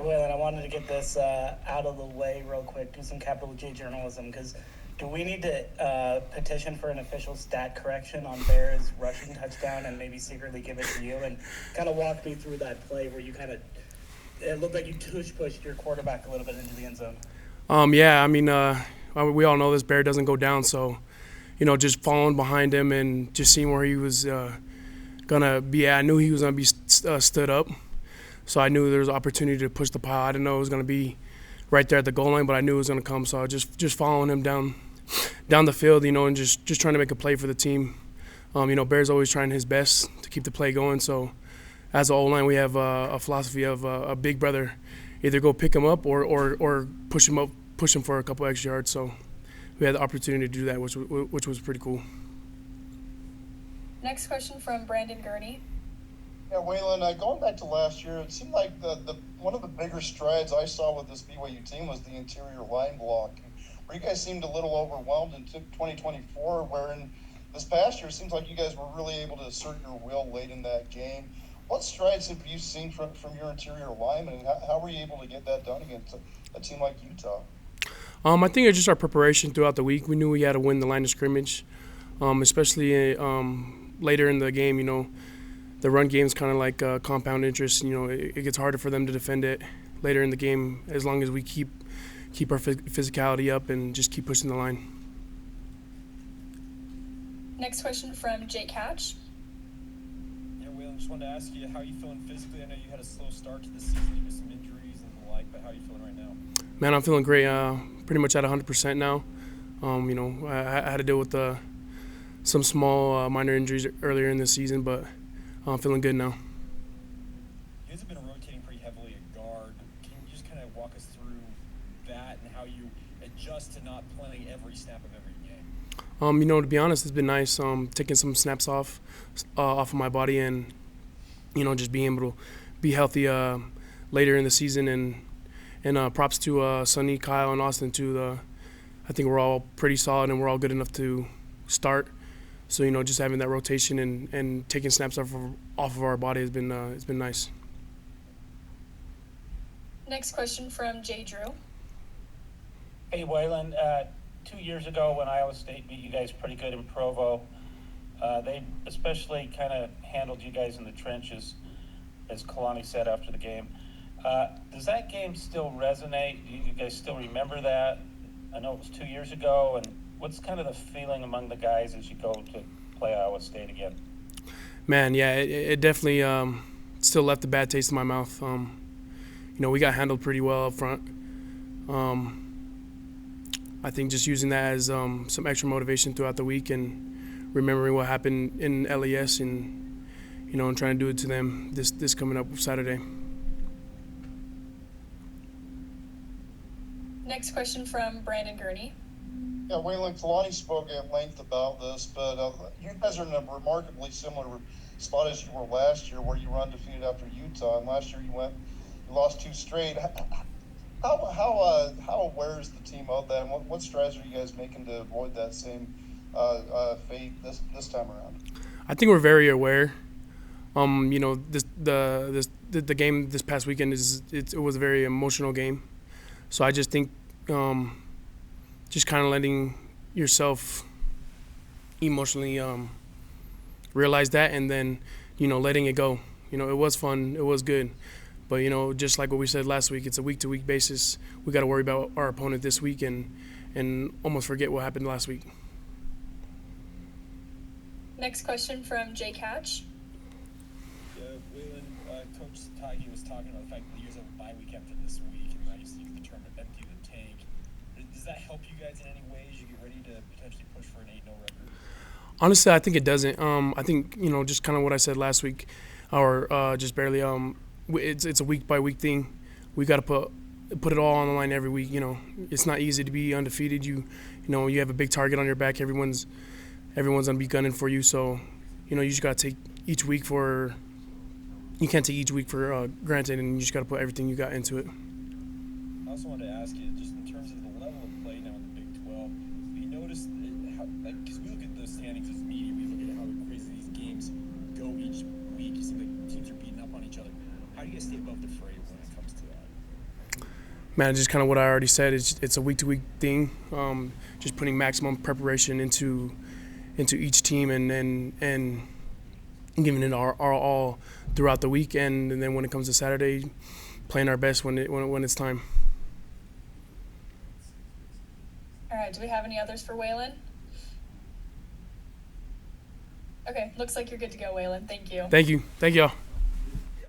Weylin, I wanted to get this out of the way real quick, do some capital J journalism, because do we need to petition for an official stat correction on Bears' rushing touchdown and maybe secretly give it to you? And kind of walk me through that play where you it looked like you pushed your quarterback a little bit into the end zone. Yeah, I mean, we all know this Bear doesn't go down, so, just following behind him and just seeing where he was going to be at. I knew he was going to be stood up. So I knew there was an opportunity to push the pile. I didn't know it was going to be right there at the goal line, but I knew it was going to come. So I was just following him down the field, and just trying to make a play for the team. Bear's always trying his best to keep the play going. So as an O-line, we have a philosophy of a big brother, either go pick him up or push him for a couple extra yards. So we had the opportunity to do that, which was pretty cool. Next question from Brandon Gurney. Yeah, Weylin, going back to last year, it seemed like the one of the bigger strides I saw with this BYU team was the interior line block, where you guys seemed a little overwhelmed in 2024, wherein this past year it seems like you guys were really able to assert your will late in that game. What strides have you seen from your interior linemen, and how were you able to get that done against a team like Utah? I think it's just our preparation throughout the week. We knew we had to win the line of scrimmage, especially later in the game, The run game is kind of like compound interest. It gets harder for them to defend it later in the game as long as we keep our physicality up and just keep pushing the line. Next question from Jake Hatch. Yeah, Weylin, just wanted to ask you, how are you feeling physically? I know you had a slow start to the season, you had some injuries and the like, but how are you feeling right now? Man, I'm feeling great. Pretty much at 100% now. I had to deal with some small minor injuries earlier in the season, but I'm feeling good now. You guys have been rotating pretty heavily at guard. Can you just kind of walk us through that and how you adjust to not playing every snap of every game? To be honest, it's been nice taking some snaps off of my body and, just being able to be healthy later in the season. And props to Sonny, Kyle, and Austin, too. I think we're all pretty solid and we're all good enough to start. So, just having that rotation and taking snaps off of our body has been nice. Next question from Jay Drew. Hey, Weylin, 2 years ago when Iowa State beat you guys pretty good in Provo, they especially kind of handled you guys in the trenches, as Kalani said after the game. Does that game still resonate? Do you guys still remember that? I know it was 2 years ago, and what's kind of the feeling among the guys as you go to play Iowa State again? Man, yeah, it definitely still left a bad taste in my mouth. We got handled pretty well up front. I think just using that as some extra motivation throughout the week and remembering what happened in LES and, and trying to do it to them this coming up Saturday. Next question from Brandon Gurney. Yeah, Weylin, Kalani spoke at length about this, but you guys are in a remarkably similar spot as you were last year, where you were undefeated after Utah, and last year you lost 2 straight. How aware is the team of that, and what strides are you guys making to avoid that same fate this time around? I think we're very aware. The game this past weekend it was a very emotional game, so I just think. Just kind of letting yourself emotionally realize that and then, letting it go. It was fun. It was good. But, just like what we said last week, it's a week-to-week basis. We got to worry about our opponent this week and almost forget what happened last week. Next question from Jake Hatch. Yeah, Weylin, Coach Taghi was talking about the fact that you guys have a bye week after this week, and now you use the term to empty the tank. Does that help you guys in any way as you get ready to potentially push for an 8-0 record? Honestly, I think it doesn't. I think, just kind of what I said last week, or just barely, it's a week-by-week thing. We got to put it all on the line every week. It's not easy to be undefeated. You have a big target on your back. Everyone's going to be gunning for you. So, you just got to take each week for – you can't take each week for granted, and you just got to put everything you got into it. I also wanted to ask you, just in terms of the level of play now in the Big 12, have you noticed how – because we look at the standings as media, we look at how crazy these games go each week. You see the teams are beating up on each other. How do you guys stay above the fray when it comes to that? man, just kind of what I already said. It's a week-to-week thing. Just putting maximum preparation into each team and giving it our all throughout the weekend, and then when it comes to Saturday, playing our best when it's time. All right, do we have any others for Weylin? Okay, looks like you're good to go, Weylin. Thank you. Thank you, y'all.